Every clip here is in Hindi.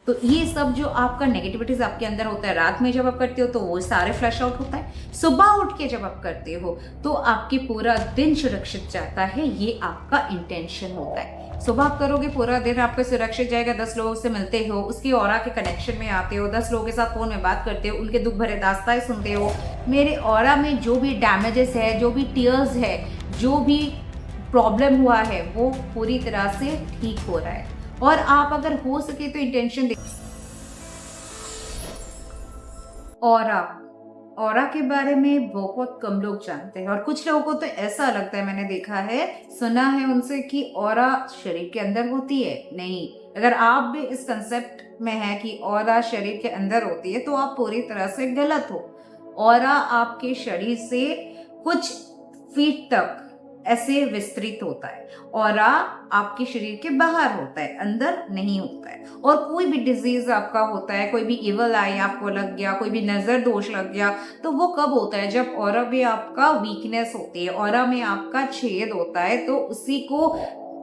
तो ये सब जो आपका नेगेटिविटीज आपके अंदर होता है, रात में जब आप करते हो तो वो सारे फ्लैश आउट होता है। सुबह उठ के जब आप करते हो तो आपके पूरा दिन सुरक्षित जाता है, ये आपका इंटेंशन होता है। सुबह आप करोगे, पूरा दिन आपका सुरक्षित जाएगा। 10 लोगों से मिलते हो, उसकी ऑरा के कनेक्शन में आते हो, 10 लोगों के साथ फोन में बात करते हो, उनके दुख भरे दास्तान सुनते हो। मेरे ऑरा में जो भी डैमेजेस है, जो भी टीयर्स है, जो भी प्रॉब्लम हुआ है, वो पूरी तरह से ठीक हो रहा है। और आप अगर हो सके तो इंटेंशन दे। ऑरा, ऑरा के बारे में बहुत कम लोग जानते हैं, और कुछ लोगों को तो ऐसा लगता है, मैंने देखा है, सुना है उनसे, कि ऑरा शरीर के अंदर होती है। नहीं, अगर आप भी इस कंसेप्ट में है कि ऑरा शरीर के अंदर होती है तो आप पूरी तरह से गलत हो। ऑरा आपके शरीर से कुछ फीट तक ऐसे विस्तृत होता है। ऑरा आपके शरीर के बाहर होता है, अंदर नहीं होता है। और कोई भी डिजीज आपका होता है, कोई भी इवल आई आपको लग गया, कोई भी नजर दोष लग गया, तो वो कब होता है? जब ऑरा में आपका वीकनेस होती है, ऑरा में आपका छेद होता है, तो उसी को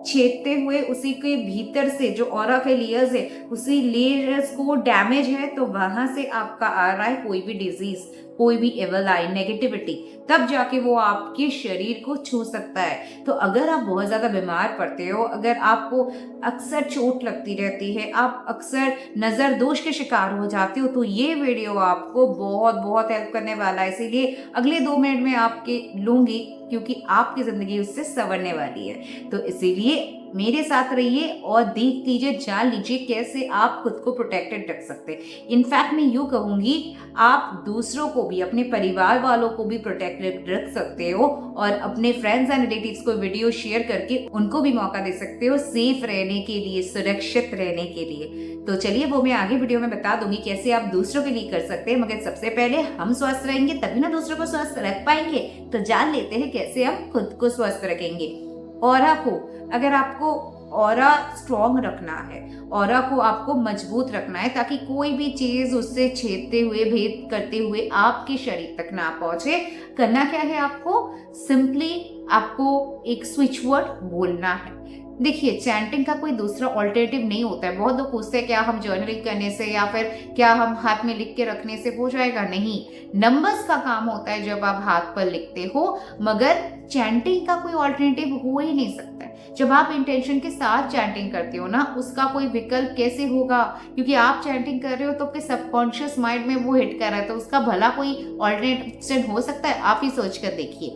छेदते हुए, उसी के भीतर से जो ऑरा के लेयर्स है, उसी लेयर्स को डैमेज है, तो वहां से आपका आ रहा है कोई भी डिजीज, कोई भी एवल आई, नेगेटिविटी, तब जाके वो आपके शरीर को छू सकता है। तो अगर आप बहुत ज्यादा बीमार पड़ते हो, अगर आपको अक्सर चोट लगती रहती है, आप अक्सर नजर दोष के शिकार हो जाते हो, तो ये वीडियो आपको बहुत बहुत हेल्प करने वाला है। इसीलिए अगले 2 मिनट में आपके लूंगी, क्योंकि आपकी जिंदगी उससे संवरने वाली है। तो इसीलिए मेरे साथ रहिए और देख लीजिए, जान लीजिए कैसे आप खुद को प्रोटेक्टेड रख सकते हैं। इनफैक्ट मैं यूं कहूंगी, आप दूसरों को भी, अपने परिवार वालों को भी प्रोटेक्टेड रख सकते हो, और अपने फ्रेंड्स एंड रिलेटिव्स को वीडियो शेयर करके उनको भी मौका दे सकते हो सेफ रहने के लिए, सुरक्षित रहने के लिए। तो चलिए, वो मैं आगे वीडियो में बता दूंगी कैसे आप दूसरों के लिए कर सकते हैं, मगर सबसे पहले हम स्वस्थ रहेंगे तभी ना दूसरों को स्वस्थ रख पाएंगे। तो जान लेते हैं कैसे हम खुद को स्वस्थ रखेंगे। ऑरा को, अगर आपको ऑरा स्ट्रॉन्ग रखना है, ऑरा को आपको मजबूत रखना है, ताकि कोई भी चीज उससे छेदते हुए, भेद करते हुए आपके शरीर तक ना पहुंचे, करना क्या है? आपको सिंपली आपको एक स्विच वर्ड बोलना है। देखिए, चैंटिंग का कोई दूसरा ऑल्टरनेटिव नहीं होता है। बहुत लोग पूछते हैं क्या हम जर्नलिंग करने से या फिर क्या हम हाथ में लिख के रखने से हो जाएगा? नहीं, नंबर्स का काम होता है जब आप हाथ पर लिखते हो, मगर चैंटिंग का कोई ऑल्टरनेटिव हो ही नहीं सकता है। जब आप इंटेंशन के साथ चैंटिंग करते हो ना, उसका कोई विकल्प कैसे होगा? क्योंकि आप चैंटिंग कर रहे हो तो आपके सबकॉन्शियस माइंड में वो हिट कर रहा है, तो उसका भला कोई ऑल्टरनेटिव हो सकता है? आप ही सोच कर देखिए।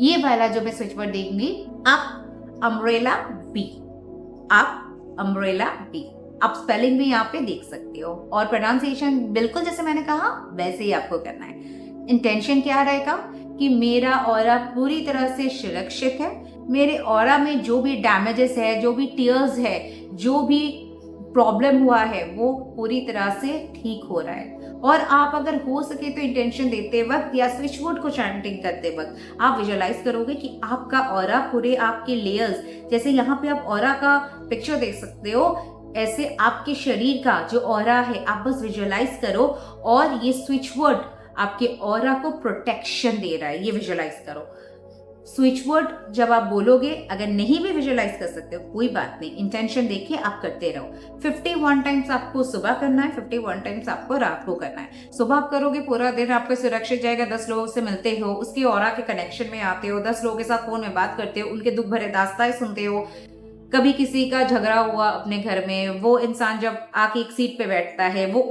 ये वाला जो मैं स्विच वर्ड देंगी, आप अम्ब्रेला बी, आप अम्ब्रेला बी, आप स्पेलिंग भी यहाँ पे देख सकते हो, और प्रोनाउंसिएशन बिल्कुल जैसे मैंने कहा वैसे ही आपको करना है। इंटेंशन क्या रहेगा कि मेरा ऑरा पूरी तरह से सुरक्षित है, मेरे ऑरा में जो भी डैमेजेस है, जो भी टीयर्स है, जो भी प्रॉब्लम हुआ है, वो पूरी तरह से ठीक हो रहा है। और आप अगर हो सके तो इंटेंशन देते वक्त या स्विच वर्ड को चैंटिंग करते वक्त आप विजुअलाइज करोगे कि आपका ऑरा, पूरे आपके लेयर्स, जैसे यहाँ पे आप ऑरा का पिक्चर देख सकते हो, ऐसे आपके शरीर का जो ऑरा है, आप बस विजुअलाइज करो, और ये स्विच वर्ड आपके ऑरा को प्रोटेक्शन दे रहा है, ये विजुअलाइज करो। स्विच वर्ड जब आप बोलोगे, अगर नहीं भी विजुअलाइज कर सकते हो कोई बात नहीं, इंटेंशन देखिए, आप करते रहो। 51 टाइम्स आपको सुबह करना है, 51 टाइम्स आपको रात को करना है। सुबह आप करोगे, पूरा दिन आपका सुरक्षित जाएगा। 10 लोगों से मिलते हो, उसकी ऑरा के कनेक्शन में आते हो, 10 लोगों के साथ फोन में बात करते हो, उनके दुख भरे दास्तान सुनते हो। कभी किसी का झगड़ा हुआ अपने घर में, वो इंसान जब आके एक सीट पे बैठता है, वो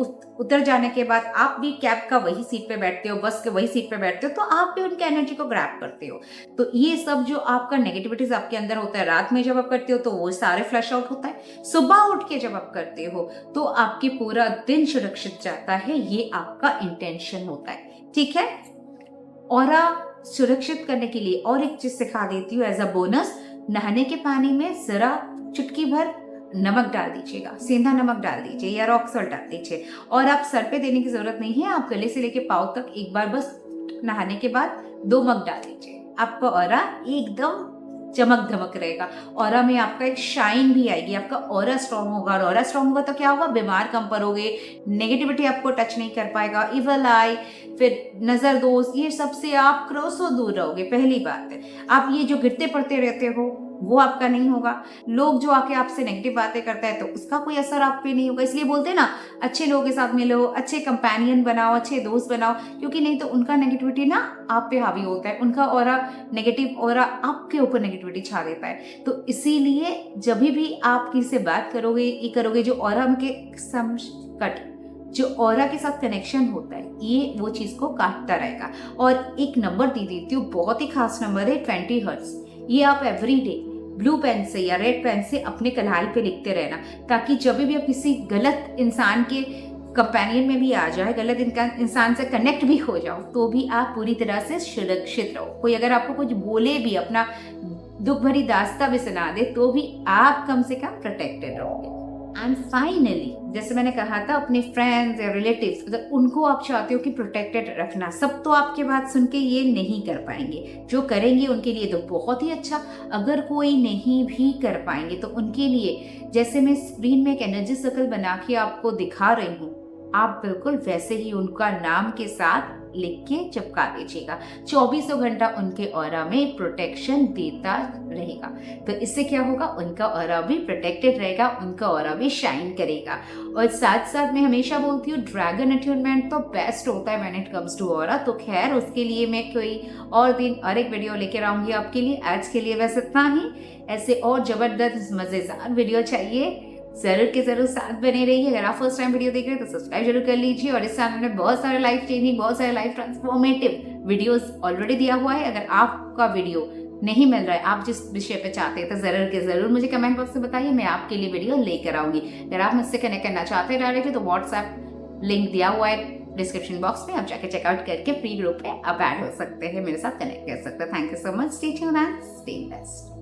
उतर जाने के बाद आप भी कैब का वही सीट पे बैठते हो, बस के वही सीट पे बैठते हो, तो आप भी उनकी एनर्जी को ग्रैब करते हो। तो ये सब जो आपका नेगेटिविटीज आपके अंदर होता है, रात में जब आप करते हो तो वो सारे फ्लैश आउट होता है। सुबह उठ के जब आप करते हो तो आपके पूरा दिन सुरक्षित जाता है, ये आपका इंटेंशन होता है। ठीक है, ऑरा सुरक्षित करने के लिए और एक चीज सिखा देती हूँ एज अ बोनस। नहाने के पानी में जरा चुटकी भर नमक डाल दीजिएगा, सेंधा नमक डाल दीजिए या रॉक सॉल्ट डाल दीजिए, और आप सर पे देने की जरूरत नहीं है, आप गले से लेके पाँव तक एक बार बस नहाने के बाद 2 मग डाल दीजिए। आपका ऑरा एकदम चमक धमक रहेगा, ऑरा में आपका एक शाइन भी आएगी, आपका ऑरा स्ट्रांग होगा, और ऑरा स्ट्रांग होगा तो क्या होगा? बीमार कम पड़ोगे, नेगेटिविटी आपको टच नहीं कर पाएगा, इवल आई, फिर नजर दोस्त, ये सब से आप क्रॉसो दूर रहोगे। पहली बात है, आप ये जो गिरते पड़ते रहते हो, वो आपका नहीं होगा। लोग जो आके आपसे नेगेटिव बातें करता है तो उसका कोई असर आप पे नहीं होगा। इसलिए बोलते हैं ना, अच्छे लोगों के साथ मिलो, अच्छे कंपेनियन बनाओ, अच्छे दोस्त बनाओ, क्योंकि नहीं तो उनका नेगेटिविटी ना आप पे हावी होता है, उनका ऑरा नेगेटिव ऑरा आपके ऊपर नेगेटिविटी छा देता है। तो इसीलिए जब भी आप किसी से बात करोगे, ये करोगे, जो ऑरा के समकट, जो ऑरा के साथ कनेक्शन होता है, ये वो चीज को काटता रहेगा। और एक नंबर दे देती हूँ, बहुत ही खास नंबर है 20 हर्ट्ज। ये आप एवरी डे ब्लू पेन से या रेड पेन से अपने कलाल पे लिखते रहना, ताकि जब भी आप किसी गलत इंसान के कंपेनियन में भी आ जाए, गलत इंसान से कनेक्ट भी हो जाओ, तो भी आप पूरी तरह से सुरक्षित रहो। कोई अगर आपको कुछ बोले भी, अपना दुख भरी दास्तां भी सुना दे, तो भी आप कम से कम प्रोटेक्टेड रहोगे। एंड फाइनली, जैसे मैंने कहा था, अपने फ्रेंड्स या रिलेटिव्स, मतलब उनको आप चाहते हो कि प्रोटेक्टेड रखना। सब तो आपके बात सुन के ये नहीं कर पाएंगे, जो करेंगे उनके लिए तो बहुत ही अच्छा। अगर कोई नहीं भी कर पाएंगे तो उनके लिए, जैसे मैं स्क्रीन में एक एनर्जी सर्कल बना के आपको दिखा रही हूँ, आप बिल्कुल वैसे ही उनका नाम के साथ लिख के चिपका दीजिएगा। 24 घंटा उनके ऑरा में प्रोटेक्शन देता रहेगा। तो इससे क्या होगा, उनका ऑरा भी प्रोटेक्टेड रहेगा, उनका ऑरा भी शाइन करेगा। और साथ साथ मैं हमेशा बोलती हूँ, ड्रैगन अट्यूनमेंट तो बेस्ट होता है when it comes to aura. तो खैर, उसके लिए मैं कोई और दिन और एक वीडियो लेकर आऊंगी आपके लिए। आज के लिए बस इतना ही। ऐसे और जबरदस्त मजेदार वीडियो चाहिए, जरूर के जरूर साथ बने रहिए। अगर आप फर्स्ट टाइम वीडियो देख रहे हैं तो सब्सक्राइब जरूर कर लीजिए। और इस चैनल में बहुत सारे लाइफ चेंजिंग, बहुत सारे लाइफ ट्रांसफॉर्मेटिव वीडियोस ऑलरेडी दिया हुआ है। अगर आपका वीडियो नहीं मिल रहा है, आप जिस विषय पे चाहते हैं, तो जरूर के जरूर मुझे कमेंट बॉक्स में बताइए, मैं आपके लिए वीडियो लेकर आऊंगी। अगर आप मुझसे कनेक्ट करना चाहते हैं डायरेक्टली, तो व्हाट्सएप लिंक दिया हुआ है डिस्क्रिप्शन बॉक्स में, आप जाके चेकआउट करके फ्री ग्रुप पे आप ऐड हो सकते हैं, मेरे साथ कनेक्ट कर सकते हैं। Thank you so much, stay tuned and stay best.